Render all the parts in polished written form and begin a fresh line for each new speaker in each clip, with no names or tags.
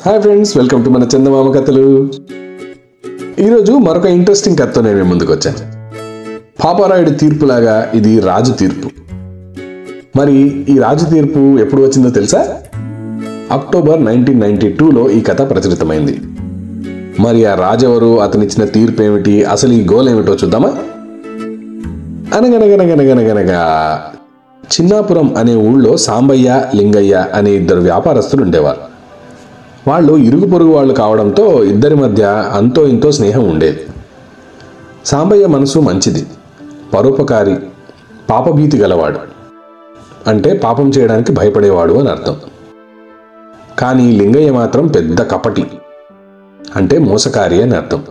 Hi friends, welcome to మన చందమామ కథలు. ఈరోజు మరొక ఇంట్రెస్టింగ్ కథతో నేను ముందుకు వచ్చాను. పాపారాయుడి తీర్పులాగా ఇది రాజు తీర్పు. మరి ఈ రాజు తీర్పు ఎప్పుడు వచ్చిందో తెలుసా? అక్టోబర్ 1992లో ఈ కథ ప్రచురితమైంది. మరి ఆ రాజెవరు, అతనిచ్చిన తీర్పు ఏమిటి, అసలు ఈ గోల్ ఏమిటో చూద్దామా? అనగనగనగనగనగనగా చిన్నాపురం అనే ఊళ్ళో సాంబయ్య, లింగయ్య అనే ఇద్దరు వ్యాపారస్తులు ఉండేవారు. వాళ్ళు ఇరుగు పొరుగు వాళ్ళు కావడంతో ఇద్దరి మధ్య అంతో ఇంతో స్నేహం ఉండేది. సాంబయ్య మనసు మంచిది, పరోపకారి, పాపభీతి గలవాడు. అంటే పాపం చేయడానికి భయపడేవాడు అని అర్థం. కానీ లింగయ్య మాత్రం పెద్ద కపటి, అంటే మోసకారి అని అర్థం.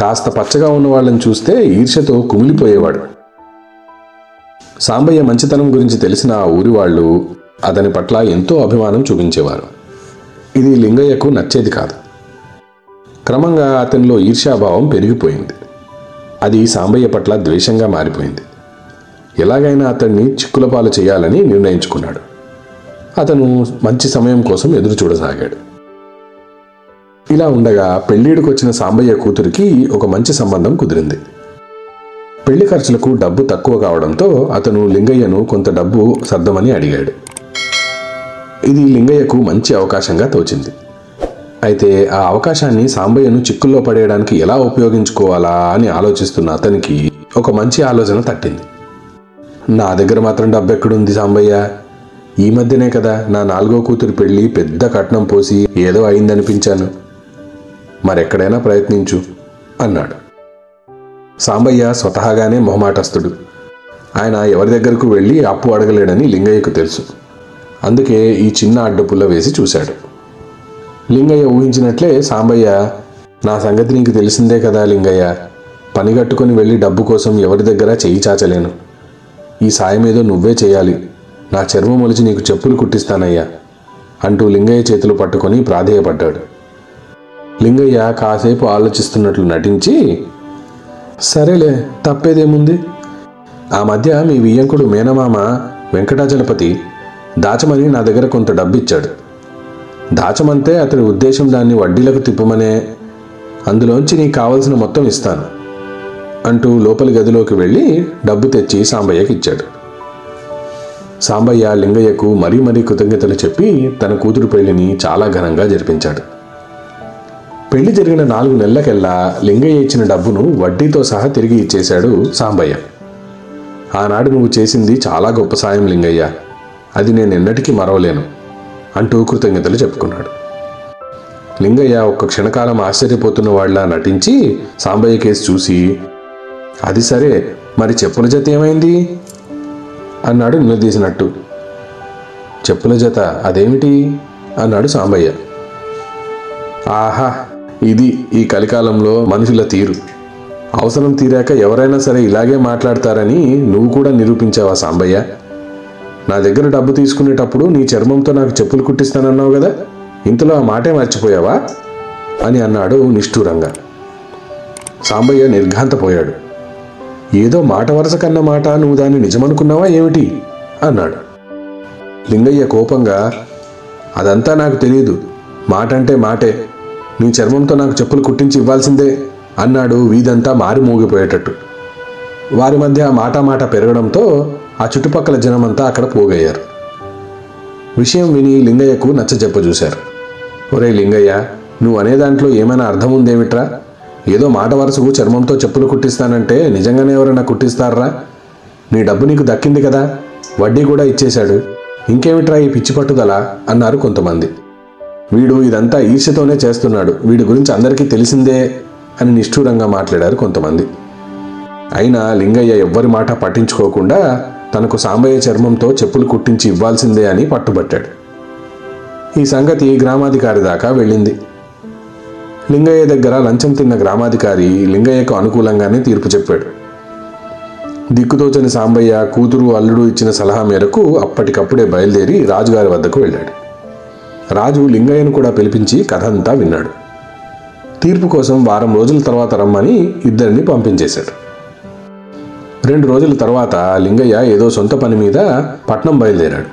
కాస్త పచ్చగా ఉన్న వాళ్ళని చూస్తే ఈర్ష్యతో కుమిలిపోయేవాడు. సాంబయ్య మంచితనం గురించి తెలిసిన ఆ ఊరి వాళ్ళు అతని పట్ల ఎంతో అభిమానం చూపించేవారు. ఇది లింగయ్యకు నచ్చేది కాదు. క్రమంగా అతనిలో ఈర్ష్యాభావం పెరిగిపోయింది. అది సాంబయ్య పట్ల ద్వేషంగా మారిపోయింది. ఎలాగైనా అతన్ని చిక్కులపాలు చేయాలని నిర్ణయించుకున్నాడు. అతను మంచి సమయం కోసం ఎదురు చూడసాగాడు. ఇలా ఉండగా పెళ్లిడికి వచ్చిన సాంబయ్య కూతురికి ఒక మంచి సంబంధం కుదిరింది. పెళ్లి ఖర్చులకు డబ్బు తక్కువ కావడంతో అతను లింగయ్యను కొంత డబ్బు సర్దమని అడిగాడు. ఇది లింగయ్యకు మంచి అవకాశంగా తోచింది. అయితే ఆ అవకాశాన్ని సాంబయ్యను చిక్కుల్లో పడేయడానికి ఎలా ఉపయోగించుకోవాలా అని ఆలోచిస్తున్న అతనికి ఒక మంచి ఆలోచన తట్టింది. నా దగ్గర మాత్రం డబ్బు ఎక్కడుంది సాంబయ్య? ఈ మధ్యనే కదా నా 4వ కూతురు పెళ్లి పెద్ద కట్నం పోసి ఏదో అయిందనిపించాను. మరెక్కడైనా ప్రయత్నించు అన్నాడు. సాంబయ్య స్వతహాగానే మొహమాటస్తుడు. ఆయన ఎవరి దగ్గరకు వెళ్ళి అప్పు అడగలేడని లింగయ్యకు తెలుసు. అందుకే ఈ చిన్న అడ్డుపుల్ల వేసి చూశాడు. లింగయ్య ఊహించినట్లే సాంబయ్య, నా సంగతి నీకు తెలిసిందే కదా లింగయ్య, పనిగట్టుకుని వెళ్ళి డబ్బు కోసం ఎవరి దగ్గర చెయ్యి చాచలేను. ఈ సాయం ఏదో నువ్వే చేయాలి. నా చర్మం ఒలిచి నీకు చెప్పులు కుట్టిస్తానయ్యా అంటూ లింగయ్య చేతులు పట్టుకొని ప్రాధేయపడ్డాడు. లింగయ్య కాసేపు ఆలోచిస్తున్నట్లు నటించి, సరేలే, తప్పేదేముంది. ఆ మధ్య మీ వియ్యంకుడు మేనమామ వెంకటాచలపతి దాచమని నా దగ్గర కొంత డబ్బిచ్చాడు. దాచమంతే అతని ఉద్దేశం దాన్ని వడ్డీలకు తిప్పమనే. అందులోంచి నీకు కావలసిన మొత్తం ఇస్తాను అంటూ లోపలి గదిలోకి వెళ్ళి డబ్బు తెచ్చి సాంబయ్యకి ఇచ్చాడు. సాంబయ్య లింగయ్యకు మరీ మరీ కృతజ్ఞతలు చెప్పి తన కూతురు పెళ్లిని చాలా ఘనంగా జరిపించాడు. పెళ్లి జరిగిన 4 నెలలకెల్లా లింగయ్య ఇచ్చిన డబ్బును వడ్డీతో సహా తిరిగి ఇచ్చేశాడు సాంబయ్య. ఆనాడు నువ్వు చేసింది చాలా గొప్ప సాయం లింగయ్య, అది నేను ఎన్నటికీ మరవలేను అంటూ కృతజ్ఞతలు చెప్పుకున్నాడు. లింగయ్య ఒక్క క్షణకాలం ఆశ్చర్యపోతున్న వాళ్ళ నటించి సాంబయ్య కేసు చూసి, అది సరే, మరి చెప్పుల జత ఏమైంది అన్నాడు నిలదీసినట్టు. చెప్పుల జత అదేమిటి అన్నాడు సాంబయ్య. ఆహా, ఇది ఈ కలికాలంలో మనుషుల తీరు. అవసరం తీరాక ఎవరైనా సరే ఇలాగే మాట్లాడతారని నువ్వు కూడా నిరూపించావా సాంబయ్య? నా దగ్గర డబ్బు తీసుకునేటప్పుడు నీ చర్మంతో నాకు చెప్పులు కుట్టిస్తానన్నావు కదా, ఇంతలో ఆ మాటే మర్చిపోయావా అని అన్నాడు నిష్ఠూరంగా. సాంబయ్య నిర్ఘాంతపోయాడు. ఏదో మాట వరుస కన్న మాట నువ్వు దాన్ని నిజమనుకున్నావా ఏమిటి అన్నాడు. లింగయ్య కోపంగా, అదంతా నాకు తెలియదు, మాట అంటే మాటే, నీ చర్మంతో నాకు చెప్పులు కుట్టించి ఇవ్వాల్సిందే అన్నాడు వీధంతా మారి మోగిపోయేటట్టు. వారి మధ్య మాట పెరగడంతో ఆ చుట్టుపక్కల జనమంతా అక్కడ పోగయ్యారు. విషయం విని లింగయ్యకు నచ్చజెప్పజూశారు. ఒరే లింగయ్య, నువ్వు అనే దాంట్లో ఏమైనా అర్థం ఉందేమిట్రా? ఏదో మాట వరుసకు చర్మంతో చెప్పులు కుట్టిస్తానంటే నిజంగానే ఎవరైనా కుట్టిస్తారా? నీ డబ్బు నీకు దక్కింది కదా, వడ్డీ కూడా ఇచ్చేశాడు, ఇంకేమిట్రా ఈ పిచ్చి పట్టుదల అన్నారు కొంతమంది. వీడు ఇదంతా ఈర్ష్యతోనే చేస్తున్నాడు, వీడి గురించి అందరికీ తెలిసిందే అని నిష్ఠూరంగా మాట్లాడారు కొంతమంది. అయినా లింగయ్య ఎవ్వరి మాట పట్టించుకోకుండా తనకు సాంబయ్య చర్మంతో చెప్పులు కుట్టించి ఇవ్వాల్సిందే అని పట్టుబట్టాడు. ఈ సంగతి గ్రామాధికారి దాకా వెళ్ళింది. లింగయ్య దగ్గర లంచం తిన్న గ్రామాధికారి లింగయ్యకు అనుకూలంగానే తీర్పు చెప్పాడు. దిక్కుతోచని సాంబయ్య కూతురు అల్లుడు ఇచ్చిన సలహా మేరకు అప్పటికప్పుడే బయలుదేరి రాజుగారి వద్దకు వెళ్ళాడు. రాజు లింగయ్యను కూడా పిలిపించి కథంతా విన్నాడు. తీర్పు కోసం వారం రోజుల తర్వాత రమ్మని ఇద్దరిని పంపించేశాడు. 2 రోజుల తర్వాత లింగయ్య ఏదో సొంత పని మీద పట్నం బయలుదేరాడు.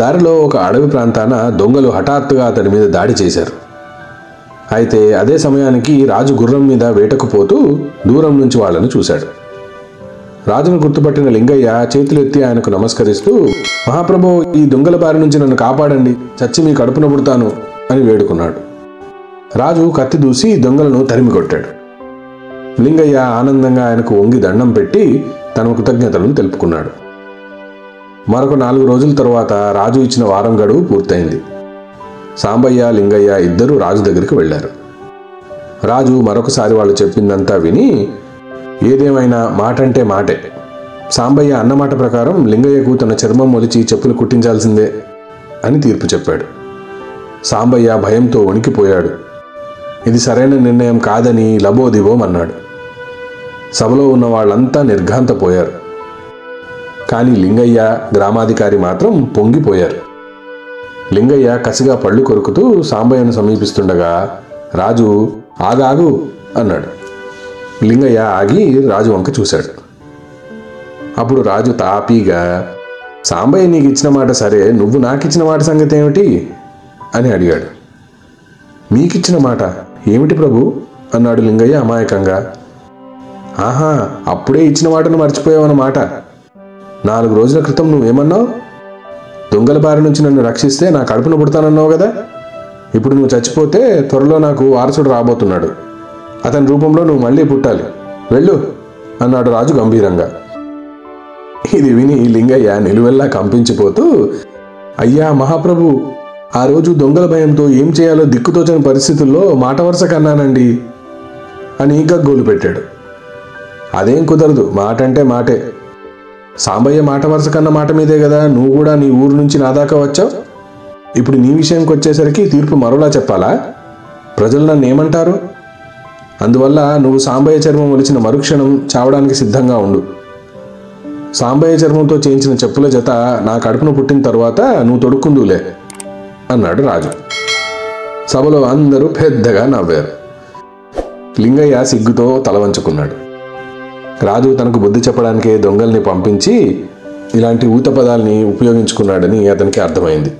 దారిలో ఒక అడవి ప్రాంతాన దొంగలు హఠాత్తుగా అతడి మీద దాడి చేశారు. అయితే అదే సమయానికి రాజు గుర్రం మీద వేటకు పోతూ దూరం నుంచి వాళ్ళను చూశాడు. రాజును గుర్తుపట్టిన లింగయ్య చేతులెత్తి ఆయనకు నమస్కరిస్తూ, మహాప్రభో, ఈ దొంగల బారి నుంచి నన్ను కాపాడండి, చచ్చి మీ కడుపున పుడతాను అని వేడుకున్నాడు. రాజు కత్తి దూసి దొంగలను తరిమి కొట్టాడు. లింగయ్య ఆనందంగా ఆయనకు వంగి దండం పెట్టి తన కృతజ్ఞతలను తెలుపుకున్నాడు. మరొక 4 రోజుల తరువాత రాజు ఇచ్చిన వారం గడువు పూర్తయింది. సాంబయ్య, లింగయ్య ఇద్దరూ రాజు దగ్గరికి వెళ్లారు. రాజు మరొకసారి వాళ్ళు చెప్పిందంతా విని, ఏదేమైనా మాట అంటే మాటే, సాంబయ్య అన్నమాట ప్రకారం లింగయ్యకు తన చర్మం మొలిచి చెప్పులు కుట్టించాల్సిందే అని తీర్పు చెప్పాడు. సాంబయ్య భయంతో వణికిపోయాడు. ఇది సరైన నిర్ణయం కాదని లబోదిబోం అన్నాడు. సభలో ఉన్న వాళ్ళంతా నిర్ఘాంతపోయారు. కానీ లింగయ్య, గ్రామాధికారి మాత్రం పొంగిపోయారు. లింగయ్య కసిగా పళ్ళు కొరుకుతూ సాంబయ్యను సమీపిస్తుండగా రాజు ఆగాగు అన్నాడు. లింగయ్య ఆగి రాజు వంక చూశాడు. అప్పుడు రాజు తాపీగా, సాంబయ్య నీకు ఇచ్చిన మాట సరే, నువ్వు నాకిచ్చిన మాట సంగతి ఏమిటి అని అడిగాడు. మీకిచ్చిన మాట ఏమిటి ప్రభు అన్నాడు లింగయ్య అమాయకంగా. ఆహా, అప్పుడే ఇచ్చిన మాటను మర్చిపోయావన్నమాట. 4 రోజుల క్రితం నువ్వేమన్నావు? దొంగల బారి నుంచి నన్ను రక్షిస్తే నా కడుపున పుడతానన్నావు కదా. ఇప్పుడు నువ్వు చచ్చిపోతే త్వరలో నాకు వారసుడు రాబోతున్నాడు. అతని రూపంలో నువ్వు మళ్ళీ పుట్టాలి, వెళ్ళు అన్నాడు రాజు గంభీరంగా. ఇది విని లింగయ్య నిలువెల్లా కంపించిపోతూ, అయ్యా మహాప్రభు, ఆ రోజు దొంగల భయంతో ఏం చేయాలో దిక్కుతోచని పరిస్థితుల్లో మాట వరుస కన్నానండి అని గగ్గోలు పెట్టాడు. అదేం కుదరదు, మాట అంటే మాటే. సాంబయ్య మాట వరుస కన్న మాట మీదే కదా నువ్వు కూడా నీ ఊరు నుంచి నా దాకా వచ్చావు. ఇప్పుడు నీ విషయంకి వచ్చేసరికి తీర్పు మరోలా చెప్పాలా? ప్రజలు నన్ను ఏమంటారు? అందువల్ల నువ్వు సాంబయ్య చర్మం ఒలిచిన మరుక్షణం చావడానికి సిద్ధంగా ఉండు. సాంబయ్య చర్మంతో చేయించిన చెప్పుల జత నా కడుపున పుట్టిన తరువాత నువ్వు తొడుక్కుందులే అన్నాడు రాజు. సభలో అందరూ పెద్దగా నవ్వారు. లింగయ్య సిగ్గుతో తల వంచుకున్నాడు. రాజు తనకు బుద్ధి చెప్పడానికే దొంగల్ని పంపించి ఇలాంటి ఊత పదాల్ని ఉపయోగించుకున్నాడని అతనికి అర్థమైంది.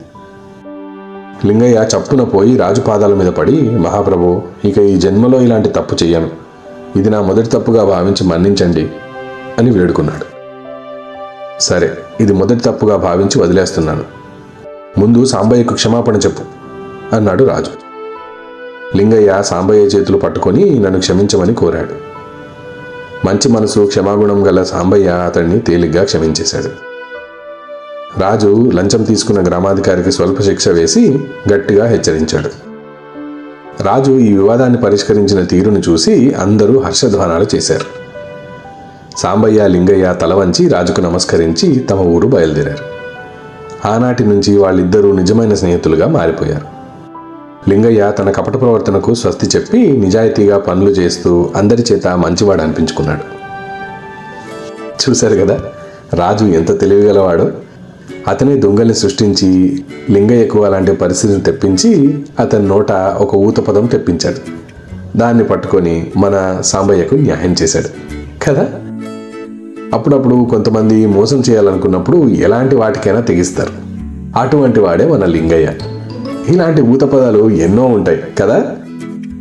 లింగయ్య చప్పున పోయి రాజు పాదాల మీద పడి, మహాప్రభు, ఇక ఈ జన్మలో ఇలాంటి తప్పు చెయ్యను, ఇది నా మొదటి తప్పుగా భావించి మన్నించండి అని వేడుకున్నాడు. సరే, ఇది మొదటి తప్పుగా భావించి వదిలేస్తున్నాను. ముందు సాంబయ్యకు క్షమాపణ చెప్పు అన్నాడు రాజు. లింగయ్య సాంబయ్య చేతులు పట్టుకొని నన్ను క్షమించమని కోరాడు. మంచి మనసు, క్షమాగుణం గల సాంబయ్య అతన్ని తేలిగ్గా క్షమించేశాడు. రాజు లంచం తీసుకున్న గ్రామాధికారికి స్వల్ప శిక్ష వేసి గట్టిగా హెచ్చరించాడు. రాజు ఈ వివాదాన్ని పరిష్కరించిన తీరును చూసి అందరూ హర్షధ్వానాలు చేశారు. సాంబయ్య, లింగయ్య తల వంచి రాజుకు నమస్కరించి తమ ఊరు బయలుదేరారు. ఆనాటి నుంచి వాళ్ళిద్దరూ నిజమైన స్నేహితులుగా మారిపోయారు. లింగయ్య తన కపట ప్రవర్తనకు స్వస్తి చెప్పి నిజాయితీగా పనులు చేస్తూ అందరి చేత మంచివాడు అనిపించుకున్నాడు. చూశారు కదా రాజు ఎంత తెలివిగలవాడో. అతనే దొంగల్ని సృష్టించి లింగయ్యకు అలాంటి పరిస్థితిని తెప్పించి అతని నోట ఒక ఊత పదం తెప్పించాడు. దాన్ని పట్టుకొని మన సాంబయ్యకు న్యాయం చేశాడు కదా. అప్పుడప్పుడు కొంతమంది మోసం చేయాలనుకున్నప్పుడు ఎలాంటి వాటికైనా తెగిస్తారు. అటువంటి వాడే మన లింగయ్య. ఇలాంటి ఊత పదాలు ఎన్నో ఉంటాయి కదా.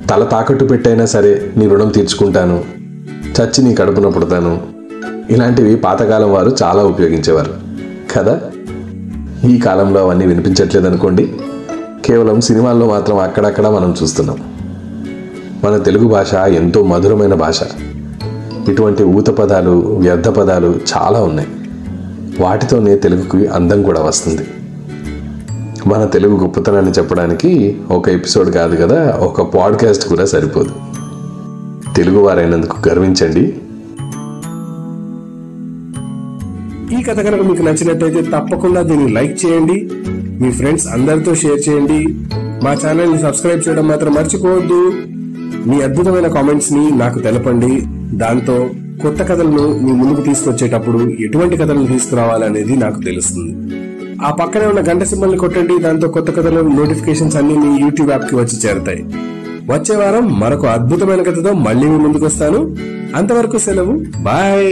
తల తాకట్టు పెట్టైనా సరే నీ రుణం తీర్చుకుంటాను, చచ్చి నీ కడుపున పుడతాను, ఇలాంటివి పాతకాలం వారు చాలా ఉపయోగించేవారు కదా. ఈ కాలంలో అవన్నీ వినిపించట్లేదు అనుకోండి. కేవలం సినిమాల్లో మాత్రం అక్కడక్కడ మనం చూస్తున్నాం. మన తెలుగు భాష ఎంతో మధురమైన భాష. ఇటువంటి ఊత పదాలు, వ్యర్థ పదాలు చాలా ఉన్నాయి. వాటితోనే తెలుగుకి అందం కూడా వస్తుంది. మన తెలుగు గొప్పతనాన్ని చెప్పడానికి ఒక ఎపిసోడ్ కాదు కదా, ఒక పాడ్కాస్ట్ కూడా సరిపోదు. తెలుగువారైనందుకు గర్వించండి.
ఈ కథ కనుక మీకు నచ్చినట్టయితే తప్పకుండా దీన్ని లైక్ చేయండి, మీ ఫ్రెండ్స్ అందరితో షేర్ చేయండి. మా ఛానల్ని సబ్స్క్రైబ్ చేయడం మాత్రం మర్చిపోవద్దు. మీ అద్భుతమైన కామెంట్స్ ని నాకు తెలపండి. దాంతో కొత్త కథలను మీ ముందుకు తీసుకొచ్చేటప్పుడు ఎటువంటి కథలను తీసుకురావాలనేది నాకు తెలుస్తుంది. ఆ పక్కనే ఉన్న గంట సింబల్ని కొట్టండి. దాంతో కొత్త కథల నోటిఫికేషన్స్ అన్ని మీ యూట్యూబ్ యాప్ కి వచ్చి చేరుతాయి. వచ్చే వారం మరొక అద్భుతమైన కథతో మళ్ళీ మీ ముందుకు వస్తాను. అంతవరకు సెలవు, బాయ్.